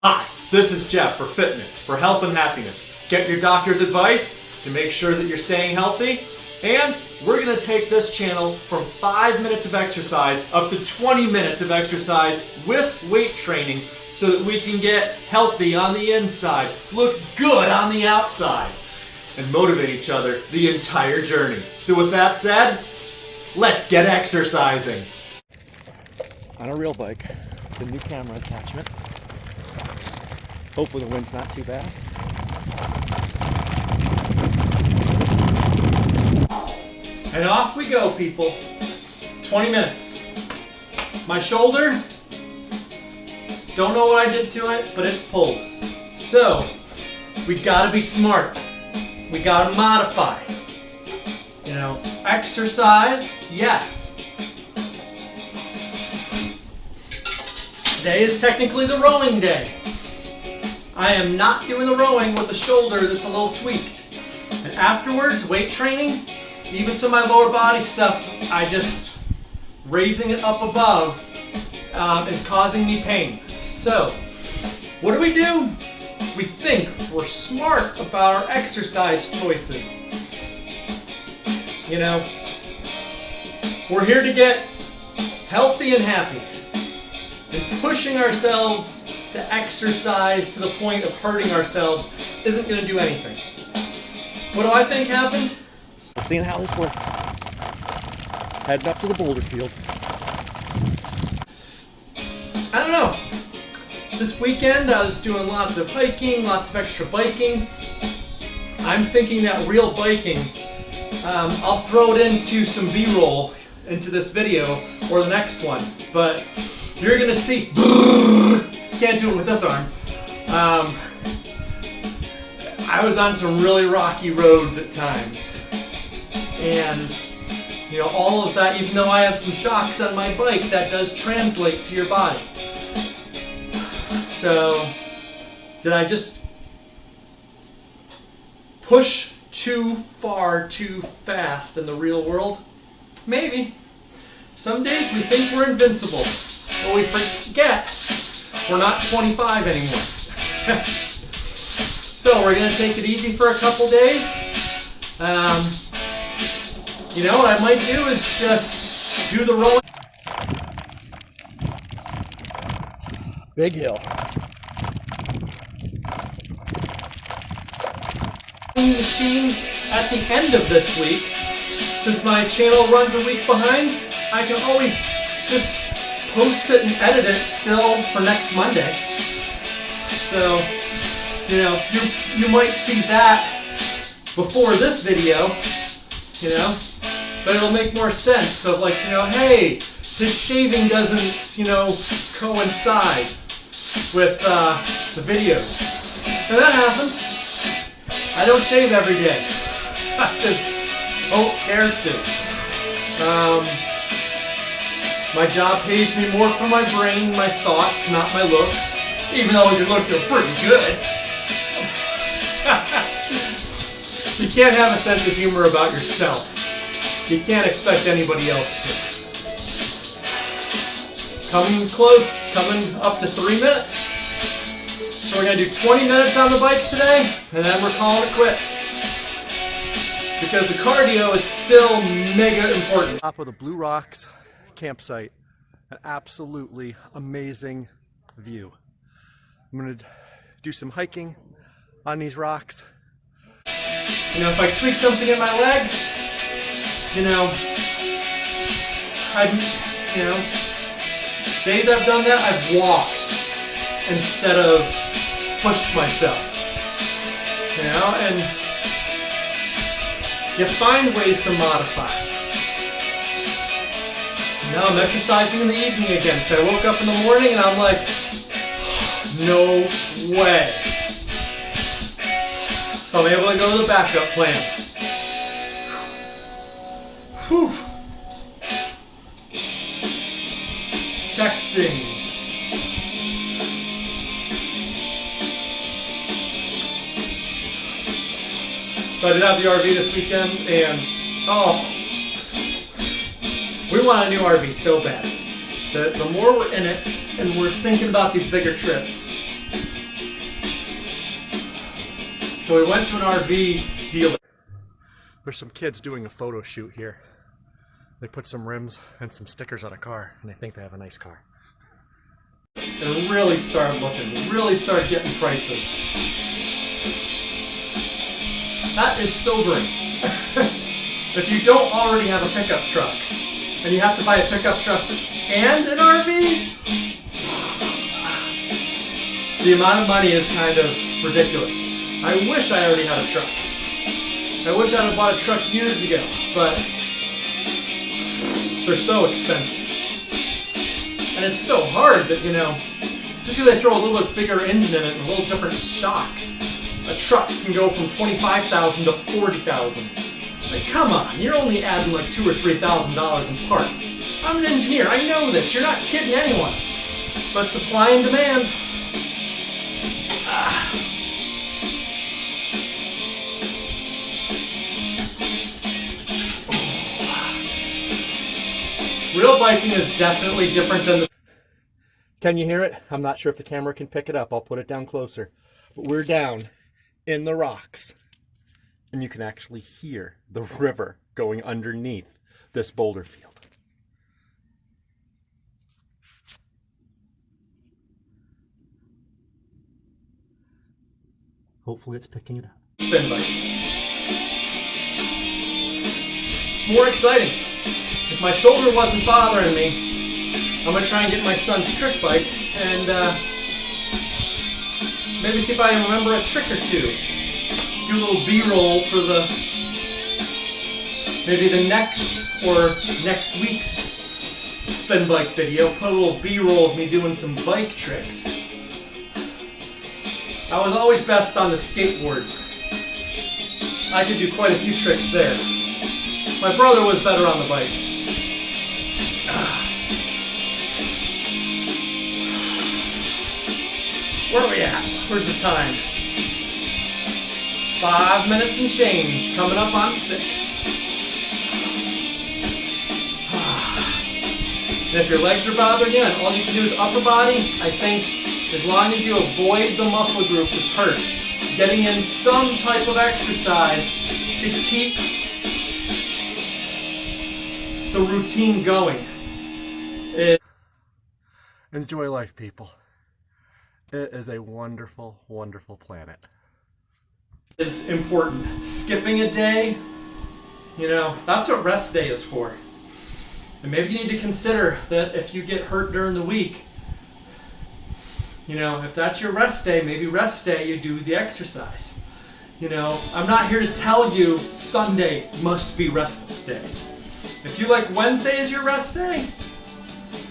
Hi, this is Jeff for Fitness, for Health and Happiness. Get your doctor's advice to make sure that you're staying healthy. And we're going to take this channel from 5 minutes of exercise up to 20 minutes of exercise with weight training so that we can get healthy on the inside, look good on the outside, and motivate each other the entire journey. So with that said, let's get exercising. On a real bike, the new camera attachment. Hopefully the wind's not too bad. And off we go, people. 20 minutes. My shoulder, don't know what I did to it, but it's pulled. So, we gotta be smart. We gotta modify. You know, exercise, yes. Today is technically the rowing day. I am not doing the rowing with a shoulder that's a little tweaked. And afterwards, weight training, even some of my lower body stuff, raising it up above is causing me pain. So, what do? We think we're smart about our exercise choices. You know, we're here to get healthy and happy. And pushing ourselves to exercise to the point of hurting ourselves isn't going to do anything. What do I think happened? We're seeing how this works. Heading up to the boulder field. I don't know. This weekend I was doing lots of hiking, lots of extra biking. I'm thinking that real biking, I'll throw it into some B-roll into this video or the next one, but you're gonna see. Can't do it with this arm. I was on some really rocky roads at times, and you know, all of that, even though I have some shocks on my bike, that does translate to your body. So, did I just push too far, too fast in the real world? Maybe. Some days we think we're invincible, but we forget we're not 25 anymore. So we're going to take it easy for a couple days. You know, what I might do is just do the rolling Big hill. machine at the end of this week. Since my channel runs a week behind, I can always just post it and edit it still for next Monday. So, you know, you might see that before this video, you know, but it'll make more sense of like, you know, hey, this shaving doesn't, you know, coincide with the videos. And that happens. I don't shave every day. I just don't care to. My job pays me more for my brain, my thoughts, not my looks. Even though your looks are pretty good. You can't have a sense of humor about yourself. You can't expect anybody else to. Coming close, coming up to 3 minutes. So we're going to do 20 minutes on the bike today, and then we're calling it quits. Because the cardio is still mega important. Top of the Blue Rocks campsite. An absolutely amazing view. I'm going to do some hiking on these rocks. You know, if I tweak something in my leg, you know, days I've done that, I've walked instead of pushed myself. You know, and you find ways to modify. Now I'm exercising in the evening again. So I woke up in the morning and I'm like, no way. So I'm able to go to the backup plan. Whew. Texting. So I did have the RV this weekend, and we want a new RV so bad. The more we're in it, and we're thinking about these bigger trips, So we went to an RV dealer. There's some kids doing a photo shoot here. They put some rims and some stickers on a car, and they think they have a nice car. And really start looking, really start getting prices. That is sobering. If you don't already have a pickup truck, and you have to buy a pickup truck and an RV, the amount of money is kind of ridiculous. I wish I already had a truck. I wish I'd have bought a truck years ago, but they're so expensive. And it's so hard that, just because they throw a little bit bigger engine in it and a little different shocks, a truck can go from $25,000 to $40,000. Like, come on, you're only adding like $2,000 or $3,000 in parts. I'm an engineer, I know this, you're not kidding anyone. But supply and demand. Real biking is definitely different than the... Can you hear it? I'm not sure if the camera can pick it up. I'll put it down closer. But we're down in the rocks. And you can actually hear the river going underneath this boulder field. Hopefully it's picking it up. Spin bike. It's more exciting. If my shoulder wasn't bothering me, I'm going to try and get my son's trick bike and maybe see if I can remember a trick or two. Do a little B-roll for maybe the next or next week's spin bike video. Put a little B-roll of me doing some bike tricks. I was always best on the skateboard. I could do quite a few tricks there. My brother was better on the bike. Where are we at? Where's the time? 5 minutes and change, coming up on 6. And if your legs are bothering you and all you can do is upper body, I think as long as you avoid the muscle group that's hurt, getting in some type of exercise to keep the routine going. Enjoy life, people. It is a wonderful, wonderful planet. Is important. Skipping a day, that's what rest day is for. And maybe you need to consider that if you get hurt during the week, if that's your rest day, maybe rest day you do the exercise. I'm not here to tell you Sunday must be rest day. If you like Wednesday as your rest day,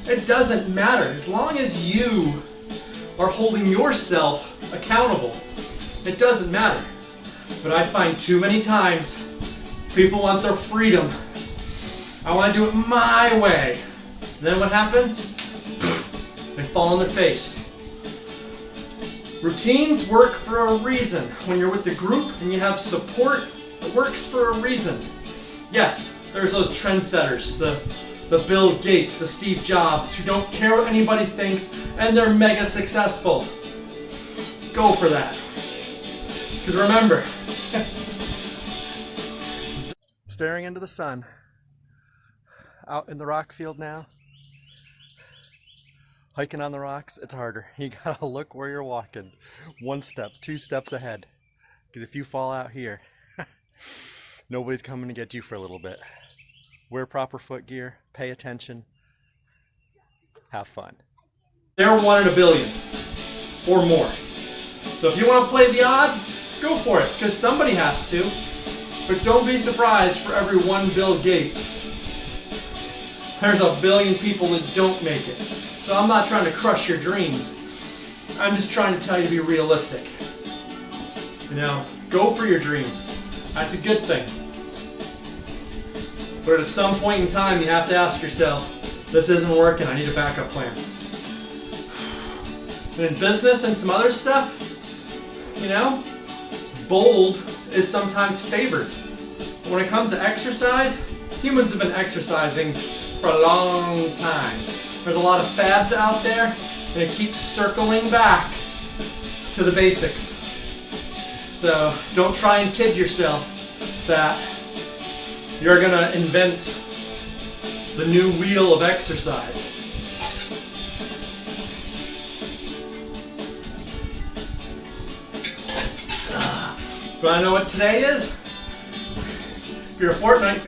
it doesn't matter. As long as you are holding yourself accountable, it doesn't matter. But I find too many times people want their freedom. I want to do it my way. And then what happens? They fall on their face. Routines work for a reason. When you're with the group and you have support, it works for a reason. Yes, there's those trendsetters, the Bill Gates, the Steve Jobs, who don't care what anybody thinks, and they're mega successful. Go for that. Because remember, staring into the sun, out in the rock field now, hiking on the rocks, it's harder. You gotta look where you're walking. 1 step, 2 steps ahead. Because if you fall out here, nobody's coming to get you for a little bit. Wear proper foot gear, pay attention, have fun. they're 1 in a billion or more. So if you want to play the odds, go for it, because somebody has to. But don't be surprised for every 1 Bill Gates, there's a billion people that don't make it. So I'm not trying to crush your dreams. I'm just trying to tell you to be realistic. Go for your dreams. That's a good thing. But at some point in time, you have to ask yourself, this isn't working, I need a backup plan. And in business and some other stuff, bold is sometimes favored. But when it comes to exercise, humans have been exercising for a long time. There's a lot of fads out there, and it keeps circling back to the basics. So don't try and kid yourself that you're gonna invent the new wheel of exercise. Do I know what today is? If you're a Fortnite.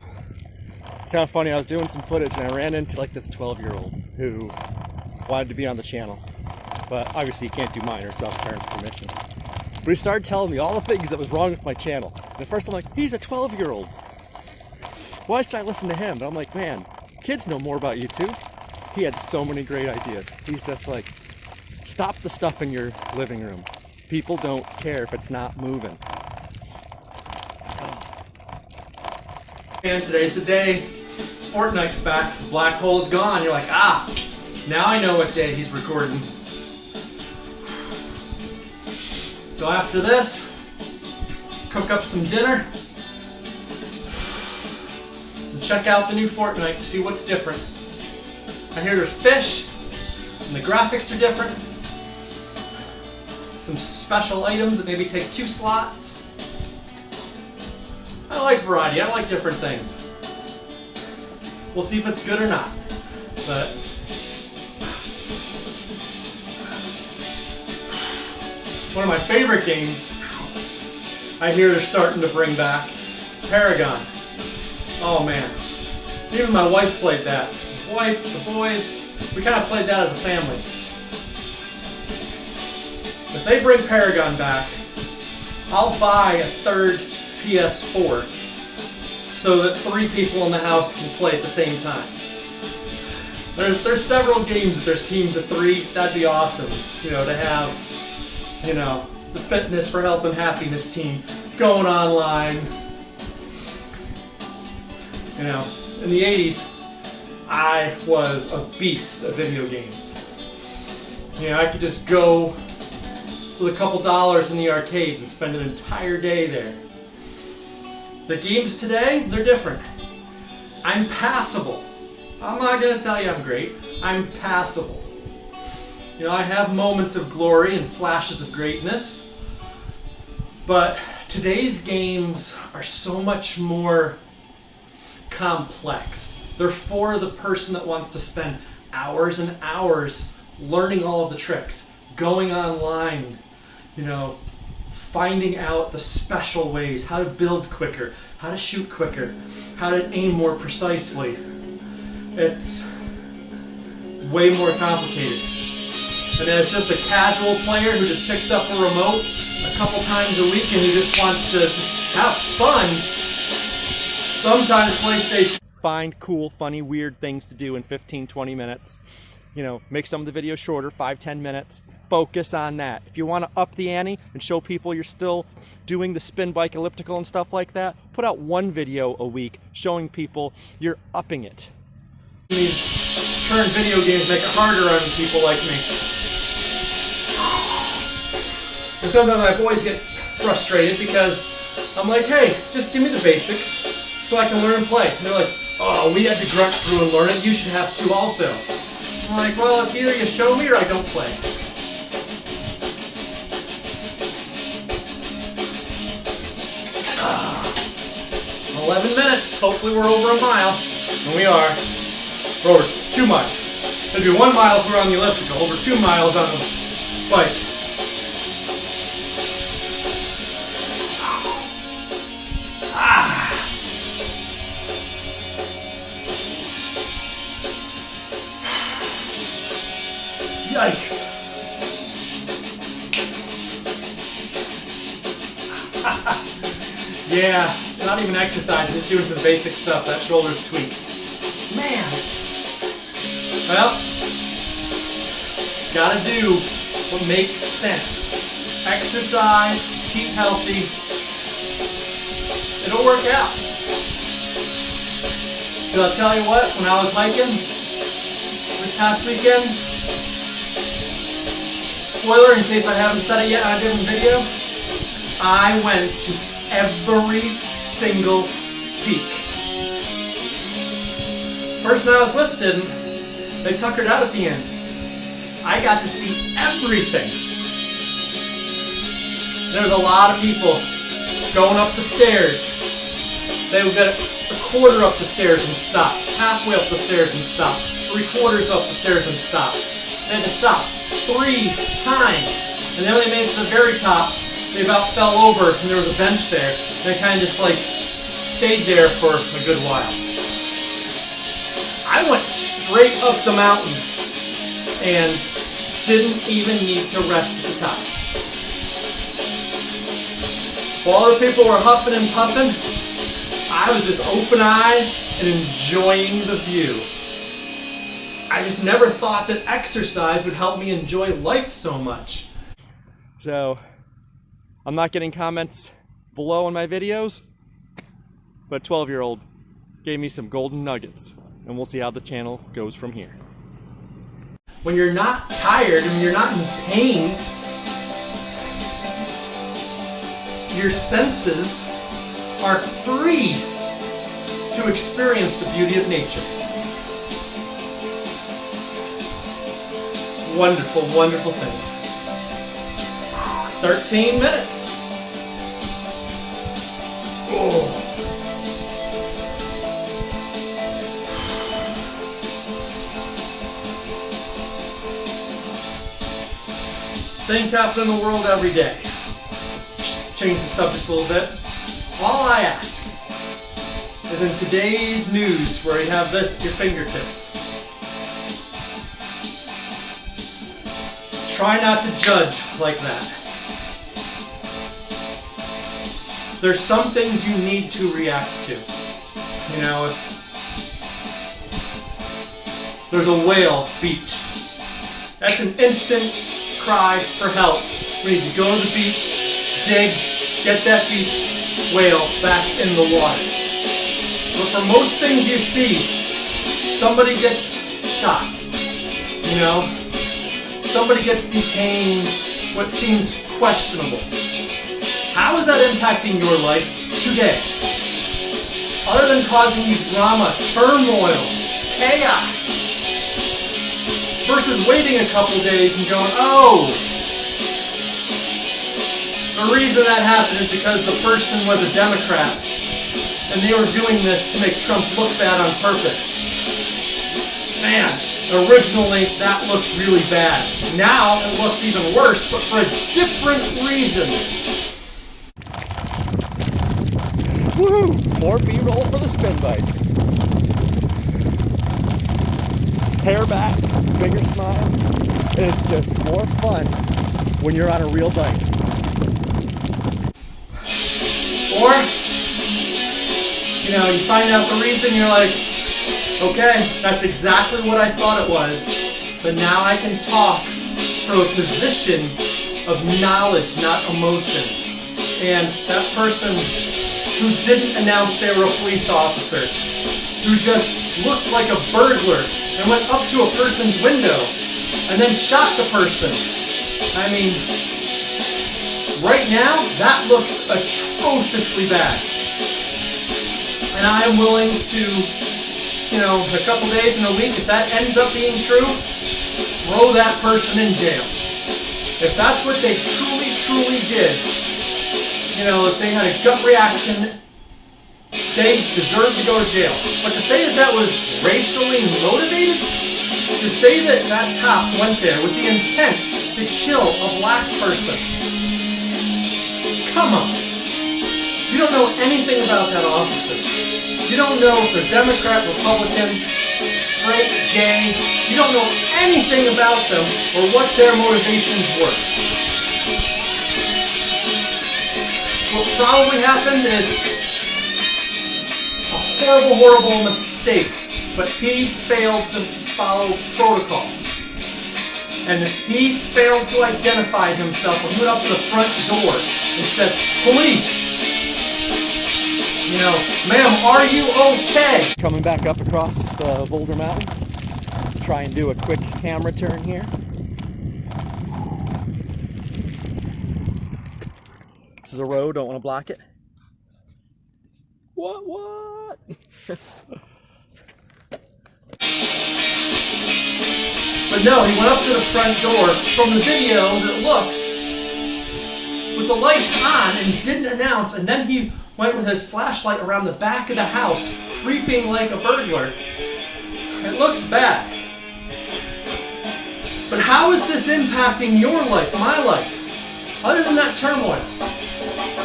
Kind of funny, I was doing some footage and I ran into like this 12-year-old who wanted to be on the channel. But obviously you can't do minors without the parents' permission. But he started telling me all the things that was wrong with my channel. And at first I'm like, he's a 12-year-old. Why should I listen to him? But I'm like, man, kids know more about you too. He had so many great ideas. He's just like, stop the stuff in your living room. People don't care if it's not moving. And today's the day. Fortnite's back. The black hole is gone. You're like, ah, now I know what day he's recording. So after this, cook up some dinner and check out the new Fortnite to see what's different. I hear there's fish and the graphics are different. Some special items that maybe take 2 slots. I like variety, I like different things. We'll see if it's good or not. But one of my favorite games, I hear they're starting to bring back, Paragon. Oh man, even my wife played that. The wife, the boys, we kind of played that as a family. If they bring Paragon back, I'll buy a 3rd PS4 so that 3 people in the house can play at the same time. There's several games that there's teams of 3. That'd be awesome, you know, to have, you know, the Fitness for Health and Happiness team going online. You know, in the 80s, I was a beast of video games. You know, I could just go with a couple dollars in the arcade and spend an entire day there. The games today, they're different. I'm passable. I'm not going to tell you I'm great. I'm passable. You know, I have moments of glory and flashes of greatness, but today's games are so much more complex. They're for the person that wants to spend hours and hours learning all of the tricks, going online, you know, finding out the special ways, how to build quicker, how to shoot quicker, how to aim more precisely. It's way more complicated. And as just a casual player who just picks up a remote a couple times a week and who just wants to just have fun, sometimes PlayStation. Find cool, funny, weird things to do in 15, 20 minutes. You know, make some of the videos shorter, 5, 10 minutes. Focus on that. If you want to up the ante and show people you're still doing the spin bike elliptical and stuff like that, put out 1 video a week showing people you're upping it. These current video games make it harder on people like me. And sometimes my boys get frustrated because I'm like, hey, just give me the basics so I can learn and play. And they're like, oh, we had to grunt through and learn it. You should have to also. I'm like, well, it's either you show me or I don't play. Ah, 11 minutes. Hopefully we're over a mile. And we are. We're over 2 miles. It'd be 1 mile if we're on the elliptical. Over 2 miles on the bike. Yikes. Yeah, not even exercising, just doing some basic stuff. That shoulder's tweaked. Man. Well, gotta do what makes sense. Exercise, keep healthy. It'll work out. But I'll tell you what, when I was hiking this past weekend, spoiler in case I haven't said it yet on a different video, I went to every single peak. Person I was with didn't. They tuckered out at the end. I got to see everything. There's a lot of people going up the stairs. They would get a quarter up the stairs and stop, halfway up the stairs and stop, 3/4 up the stairs and stop. They had to stop 3 times. And then when they made it to the very top, they about fell over and there was a bench there. And they kind of just like stayed there for a good while. I went straight up the mountain and didn't even need to rest at the top. While other people were huffing and puffing, I was just open eyes and enjoying the view. I just never thought that exercise would help me enjoy life so much. So, I'm not getting comments below on my videos, but a 12-year-old gave me some golden nuggets, and we'll see how the channel goes from here. When you're not tired and you're not in pain, your senses are free to experience the beauty of nature. Wonderful, wonderful thing. 13 minutes. Oh. Things happen in the world every day. Change the subject a little bit. All I ask is in today's news where you have this at your fingertips, try not to judge like that. There's some things you need to react to. You know, if there's a whale beached, that's an instant cry for help. We need to go to the beach, dig, get that beach whale back in the water. But for most things you see, somebody gets shot. You know, somebody gets detained, what seems questionable. How is that impacting your life today? Other than causing you drama, turmoil, chaos, versus waiting a couple days and going, oh, the reason that happened is because the person was a Democrat and they were doing this to make Trump look bad on purpose. Man, originally that looked really bad. Now it looks even worse, but for a different reason. Woohoo! More B-roll for the spin bike. Hair back, bigger smile. It's just more fun when you're on a real bike. Or, you know, you find out the reason, you're like, okay, that's exactly what I thought it was, but now I can talk from a position of knowledge, not emotion. And that person who didn't announce they were a police officer, who just looked like a burglar and went up to a person's window and then shot the person. I mean, right now, that looks atrociously bad. And I am willing to, you know, a couple days in a week, if that ends up being true, throw that person in jail. If that's what they truly, truly did, you know, if they had a gut reaction, they deserve to go to jail. But to say that that was racially motivated, to say that that cop went there with the intent to kill a black person, come on. You don't know anything about that officer. You don't know if they're Democrat, Republican, straight, gay. You don't know anything about them or what their motivations were. What probably happened is a horrible, horrible mistake, but he failed to follow protocol. And he failed to identify himself when he went up to the front door and said, police, you know, ma'am, are you okay? Coming back up across the Boulder Mountain. Try and do a quick camera turn here. This is a road, don't want to block it. What? But no, he went up to the front door. From the video that looks with the lights on and didn't announce, and then he went with his flashlight around the back of the house, creeping like a burglar. It looks bad. But how is this impacting your life, my life? Other than that turmoil.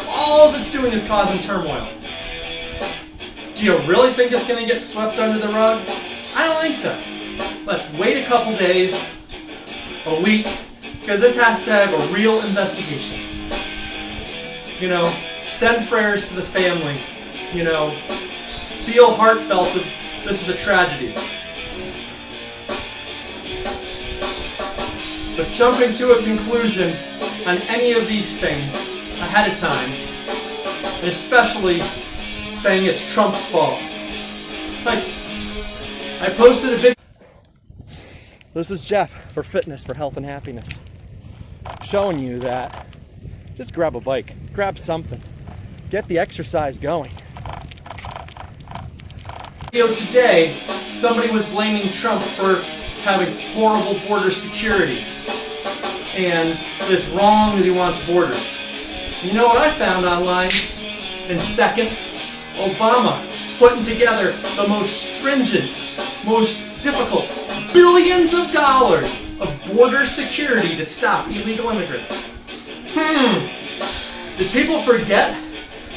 All it's doing is causing turmoil. Do you really think it's going to get swept under the rug? I don't think so. Let's wait a couple days, a week, because this has to have a real investigation. You know, send prayers to the family. You know, feel heartfelt of this is a tragedy. But jumping to a conclusion on any of these things ahead of time, and especially saying it's Trump's fault. Like, I posted a video. This is Jeff for Fitness for Health and Happiness, showing you that just grab a bike, grab something, get the exercise going. Today, somebody was blaming Trump for having horrible border security, and that it's wrong that he wants borders. You know what I found online? In seconds, Obama putting together the most stringent, most difficult, billions of dollars of border security to stop illegal immigrants. Did people forget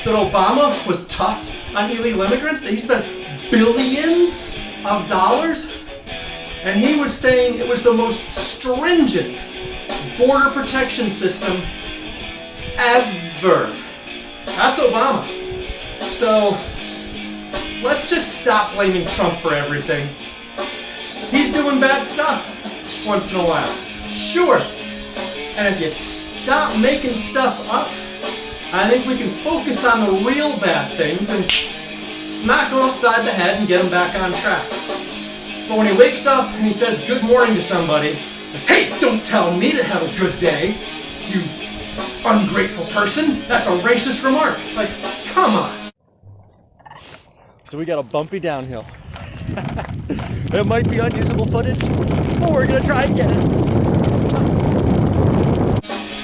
that Obama was tough on illegal immigrants? That he spent billions of dollars? And he was saying it was the most stringent border protection system ever. That's Obama. So let's just stop blaming Trump for everything. He's doing bad stuff once in a while. Sure. And if you stop making stuff up, I think we can focus on the real bad things and smack him upside the head and get him back on track. But when he wakes up and he says good morning to somebody, like, hey, don't tell me to have a good day, you ungrateful person. That's a racist remark. Like, come on. So we got a bumpy downhill. It might be unusable footage, but we're gonna try and get it.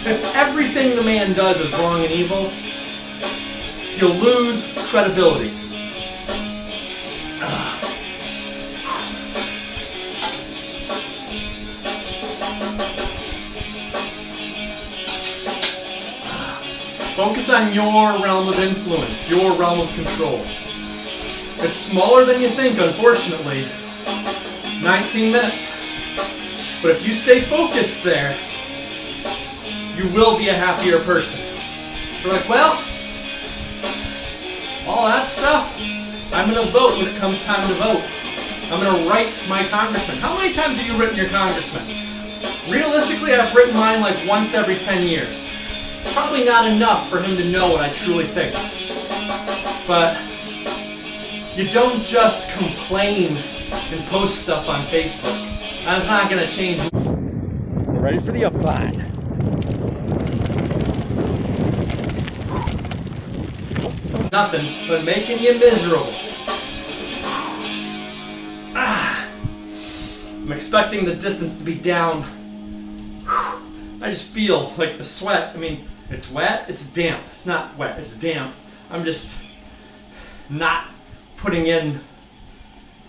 If everything the man does is wrong and evil, you'll lose credibility. Focus on your realm of influence, your realm of control. It's smaller than you think, unfortunately. 19 minutes. But if you stay focused there, you will be a happier person. You're like, well, all that stuff, I'm going to vote when it comes time to vote. I'm going to write my congressman. How many times have you written your congressman? Realistically, I've written mine like once every 10 years. Probably not enough for him to know what I truly think. But you don't just complain and post stuff on Facebook. That's not going to change. We're ready for the upline. Nothing but making you miserable. I'm expecting the distance to be down. I just feel like the sweat, I mean, it's wet, it's damp. It's not wet, it's damp. I'm just not putting in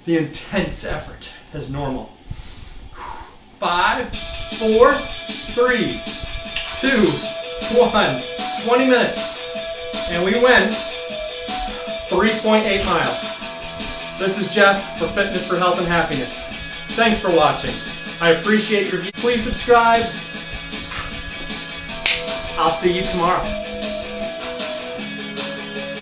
the intense effort as normal. 5, 4, 3, 2, 1, 20 minutes. And we went 3.8 miles. This is Jeff for Fitness for Health and Happiness. Thanks for watching. I appreciate your view. Please subscribe. I'll see you tomorrow.